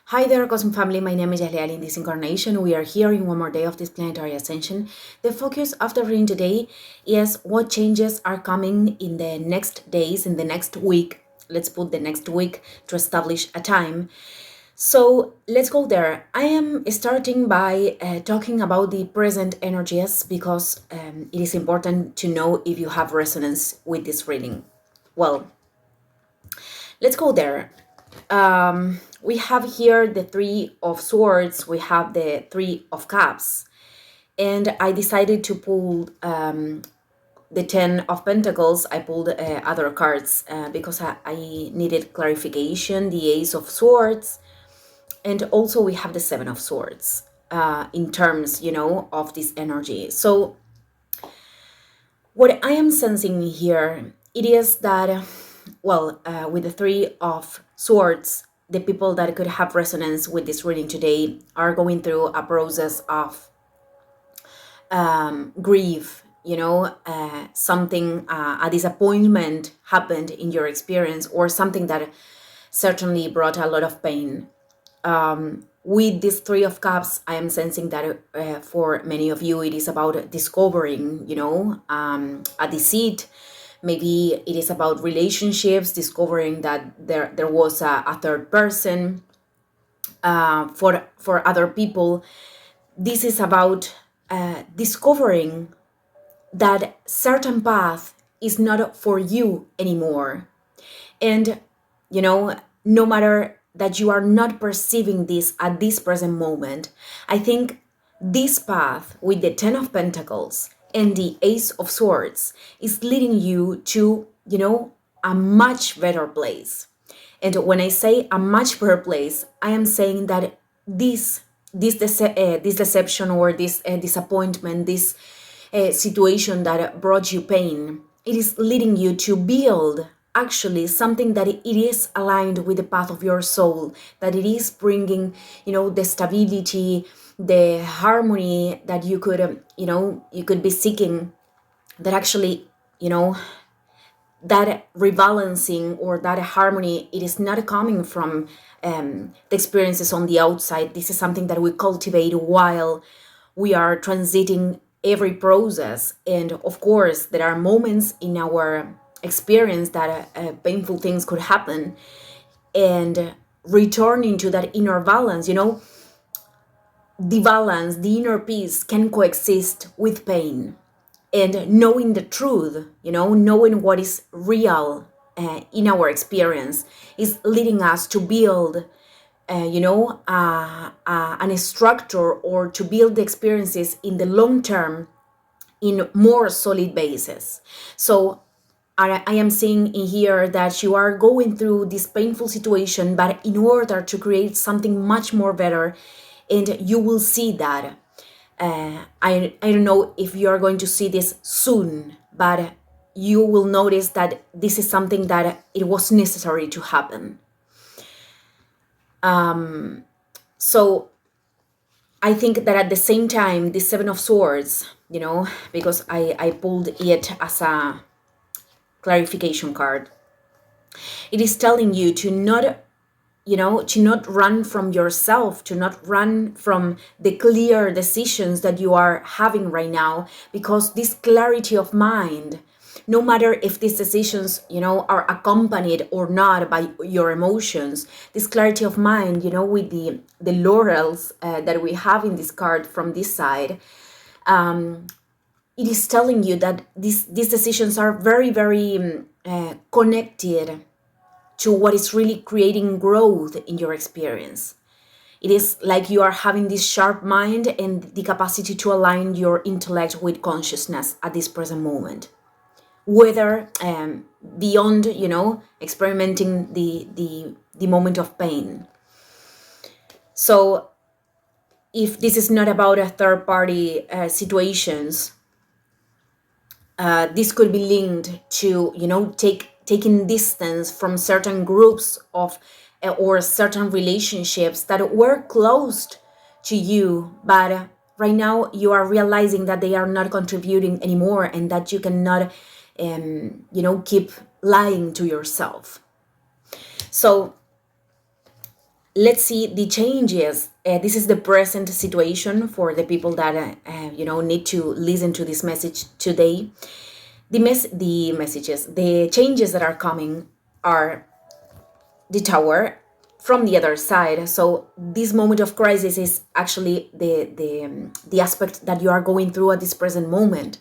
Hi there, Cosmic Family. My name is Yahlia. In this incarnation, we are here in one more day of this planetary ascension. The focus of the reading today is what changes are coming in the next days, in the next week. Let's put the next week to establish a time. So let's go there. I am starting by talking about the present energies because it is important to know if you have resonance with this reading. Well, let's go there. We have here the Three of Swords, we have the Three of Cups, and I decided to pull the Ten of Pentacles. I pulled other cards because I needed clarification, the Ace of Swords, and also we have the Seven of Swords in terms, of this energy. So what I am sensing here, it is that, with the Three of Swords, the people that could have resonance with this reading today are going through a process of grief, something, a disappointment happened in your experience, or something that certainly brought a lot of pain. With this Three of Cups, I am sensing that for many of you, it is about discovering, a deceit. Maybe it is about relationships, discovering that there was a third person. For other people, this is about discovering that certain path is not for you anymore. And, no matter that you are not perceiving this at this present moment, I think this path with the Ten of Pentacles and the Ace of Swords is leading you to, a much better place. And when I say a much better place, I am saying that this deception or this disappointment, this situation that brought you pain, it is leading you to build actually something that it is aligned with the path of your soul, that it is bringing, the stability, the harmony that you could, you could be seeking, that actually, that rebalancing or that harmony, it is not coming from the experiences on the outside. This is something that we cultivate while we are transiting every process. And of course, there are moments in our experience that painful things could happen, and returning to that inner balance, the balance, the inner peace can coexist with pain. And knowing the truth, knowing what is real in our experience is leading us to build, an structure, or to build the experiences in the long term in more solid basis. So I am seeing in here that you are going through this painful situation, but in order to create something much more better, and you will see that. I don't know if you are going to see this soon, but you will notice that this is something that it was necessary to happen. So I think that at the same time, the Seven of Swords, because I pulled it as a clarification card, it is telling you to not, to not run from yourself, to not run from the clear decisions that you are having right now, because this clarity of mind, no matter if these decisions, are accompanied or not by your emotions, this clarity of mind, with the laurels that we have in this card from this side, it is telling you that these decisions are very, very connected to what is really creating growth in your experience. It is like you are having this sharp mind and the capacity to align your intellect with consciousness at this present moment. Whether beyond, experimenting the moment of pain. So if this is not about a third party situations, this could be linked to, taking distance from certain groups of or certain relationships that were closed to you, but right now you are realizing that they are not contributing anymore, and that you cannot keep lying to yourself. So let's see the changes. This is the present situation for the people that need to listen to this message today. The changes that are coming are the tower from the other side. So this moment of crisis is actually the aspect that you are going through at this present moment.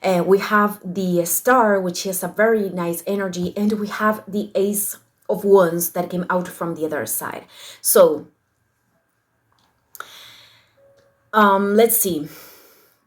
We have the star, which is a very nice energy, and we have the ace of wands that came out from the other side. So let's see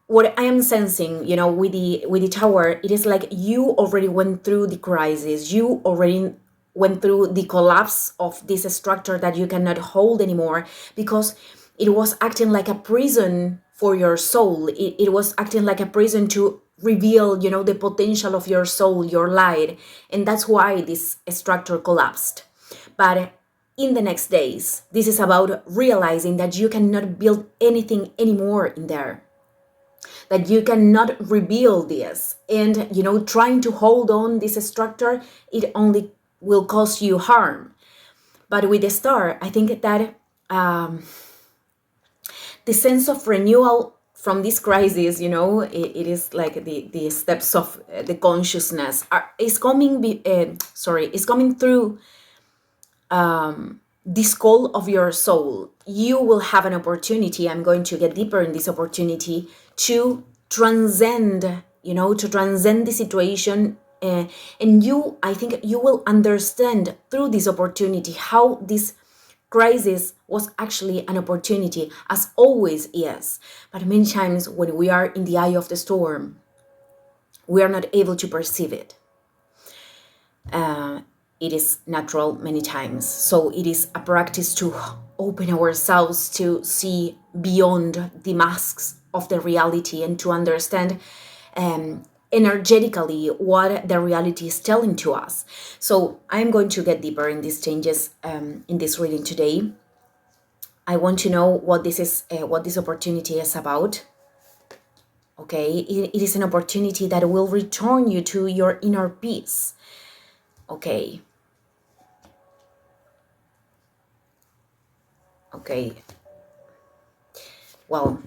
what I am sensing, with the tower. It is like you already went through the crisis. You already went through the collapse of this structure that you cannot hold anymore, because it was acting like a prison for your soul. It was acting like a prison to reveal, the potential of your soul, your light. And that's why this structure collapsed. But in the next days, this is about realizing that you cannot build anything anymore in there, that you cannot reveal this. And trying to hold on this structure, it only will cause you harm. But with the star, I think that the sense of renewal from this crisis, it is like the steps of the consciousness is coming is coming through this call of your soul. You will have an opportunity. I'm going to get deeper in this opportunity to transcend, to transcend the situation. And I think you will understand through this opportunity how this crisis was actually an opportunity, as always is. But many times when we are in the eye of the storm, we are not able to perceive it. It is natural many times. So it is a practice to open ourselves to see beyond the masks of the reality and to understand energetically what the reality is telling to us. So I'm going to get deeper in these changes in this reading today. I want to know what this opportunity is about. Okay, it is an opportunity that will return you to your inner peace. Okay. Well,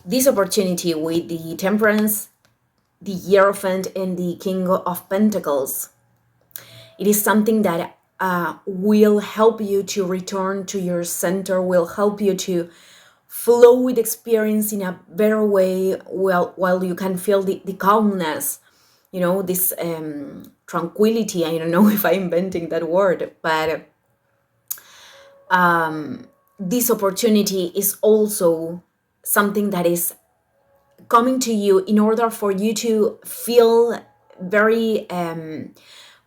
this opportunity with the Temperance, the Hierophant, and the King of Pentacles, it is something that will help you to return to your center, will help you to flow with experience in a better way, while you can feel the calmness, this tranquility. I don't know if I'm inventing that word, but this opportunity is also something that is coming to you in order for you to feel very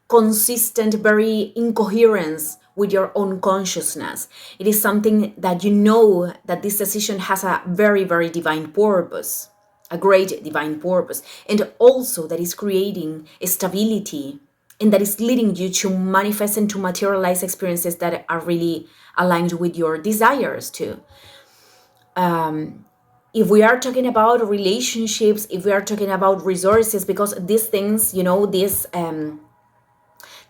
consistent, very in coherence with your own consciousness. It is something that that this decision has a very, very divine purpose, a great divine purpose, and also that is creating stability, and that is leading you to manifest and to materialize experiences that are really aligned with your desires too. If we are talking about relationships, if we are talking about resources, because these things,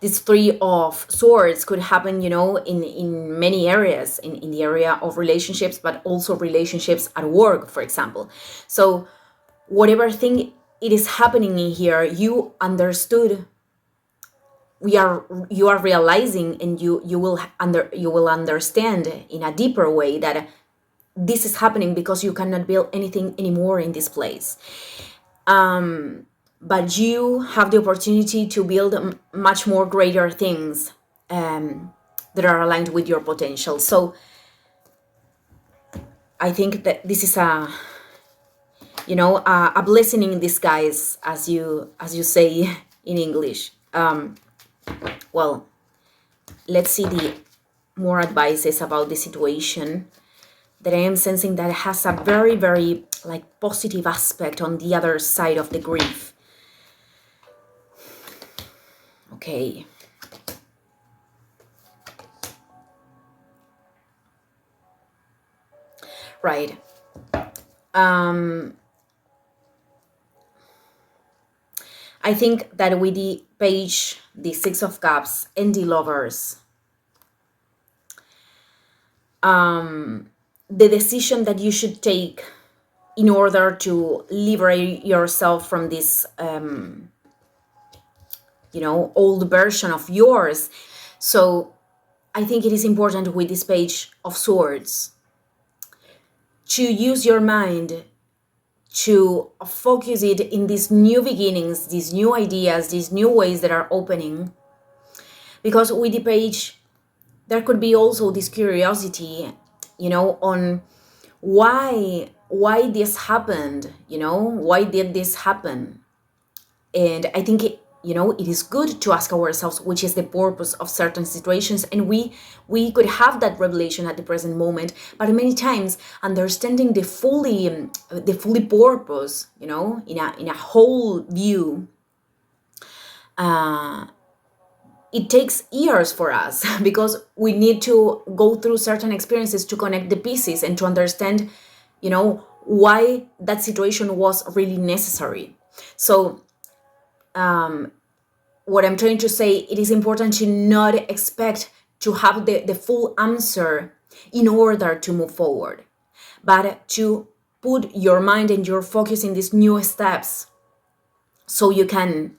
this Three of Swords could happen, in many areas, in the area of relationships, but also relationships at work, for example. So whatever thing it is happening in here, you understood, you are realizing, and you will understand in a deeper way that this is happening because you cannot build anything anymore in this place. But you have the opportunity to build much more greater things that are aligned with your potential. So I think that this is a blessing in disguise, as you say in English. Well, let's see the more advices about the situation that I am sensing that has a very, very positive aspect on the other side of the grief. Okay. Right. I think that with the page, the Six of Cups and the Lovers, the decision that you should take in order to liberate yourself from this, old version of yours. So I think it is important with this page of swords to use your mind to focus it in these new beginnings, these new ideas, these new ways that are opening. Because with the page, there could be also this curiosity, on why this happened, why did this happen? And I think it is good to ask ourselves which is the purpose of certain situations, and we could have that revelation at the present moment, but many times understanding the fully purpose, in a whole view, it takes years for us because we need to go through certain experiences to connect the pieces and to understand, why that situation was really necessary. So what I'm trying to say, it is important to not expect to have the full answer in order to move forward, but to put your mind and your focus in these new steps so you can,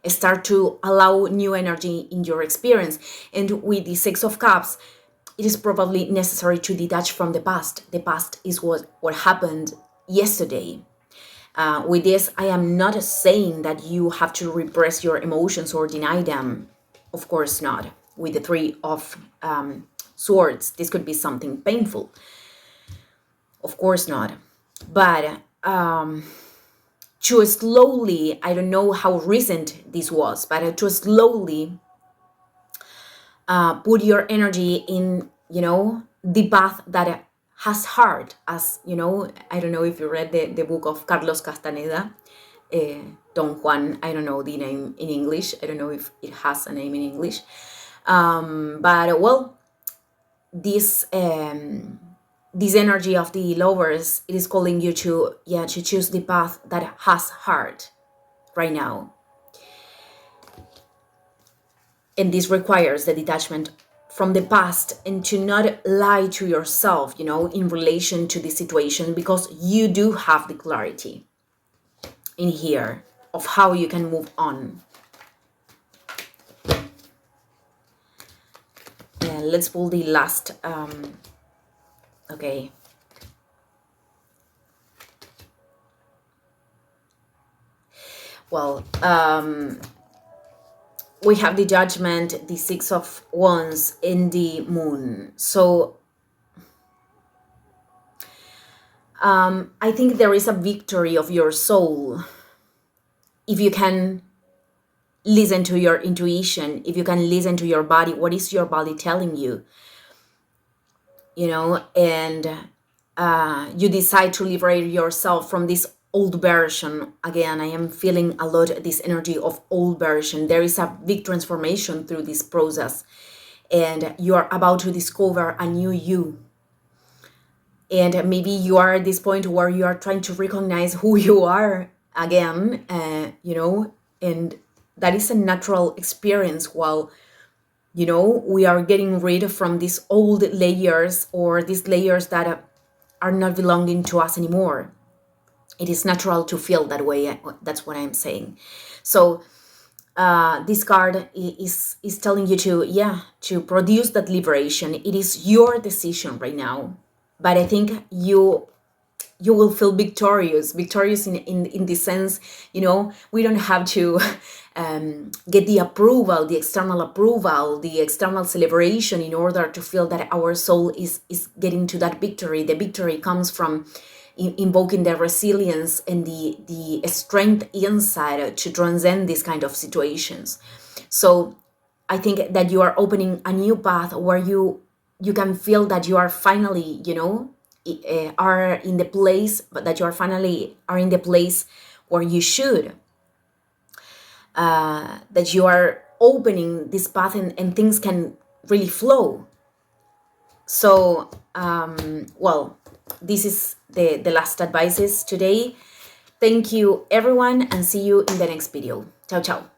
start to allow new energy in your experience. And with the Six of Cups, it is probably necessary to detach from the past. The past is what happened yesterday. With this, I am not saying that you have to repress your emotions or deny them. Of course not. With the Three of Swords, this could be something painful. Of course not. But to slowly, I don't know how recent this was, but to slowly put your energy in, the path that has heart. As I don't know if you read the book of Carlos Castaneda, Don Juan. I don't know the name in English. I don't know if it has a name in English. But well, this energy of the Lovers, it is calling you to choose the path that has heart right now. And this requires the detachment from the past and to not lie to yourself, in relation to the situation, because you do have the clarity in here of how you can move on. Let's pull the last, okay. Well, we have the Judgment, the Six of Wands, and the Moon. So I think there is a victory of your soul if you can listen to your intuition, if you can listen to your body. What is your body telling you? And you decide to liberate yourself from this old version. Again, I am feeling a lot this energy of old version. There is a big transformation through this process, and you are about to discover a new you. And maybe you are at this point where you are trying to recognize who you are again, and that is a natural experience while, we are getting rid from these old layers, or these layers that are not belonging to us anymore. It is natural to feel that way. That's what I'm saying. So this card is telling you to produce that liberation. It is your decision right now, but I think you will feel victorious in the sense, we don't have to get the approval, the external celebration in order to feel that our soul is getting to that victory. The victory comes from invoking the resilience and the strength inside to transcend these kind of situations. So I think that you are opening a new path where you can feel that you are finally, are in the place, but that you are finally are in the place where you should. That you are opening this path and things can really flow. So, well, this is the last advices today. Thank you, everyone, and see you in the next video. Ciao, ciao.